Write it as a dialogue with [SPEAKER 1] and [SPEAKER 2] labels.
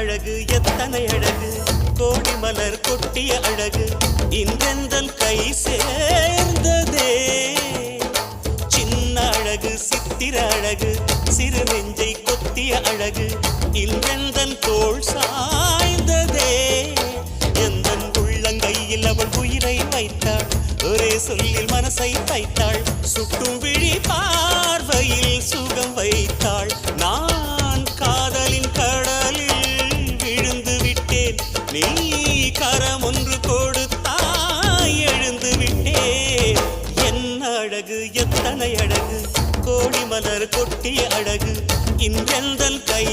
[SPEAKER 1] அழகு எத்தனை அழகு கோடி மலர் கொட்டிய அழகு இன்றெந்தன் கை சேர்ந்ததே சின்ன அழகு சித்திர அழகு சிறு நெஞ்சை கொத்திய அழகு இன்றெந்தன் தோள் சாய்ந்ததே எந்தன் உள்ளங்கையில் அவள் உயிரை வைத்தாள் ஒரே சொல்லில் மனசை தைத்தாள் சுட்டும் விழி பார்வையில் சுகம் வைத்தாள் நான் காதலின் கடலில் விழுந்து விட்டேன் நீ கரம் ஒன்று கொடுத்தாய் எழுந்து விட்டேன் என்ன அழகு எத்தனை அழகு கோடி மலர் கொட்டிய அழகு இன்றெந்தன் கை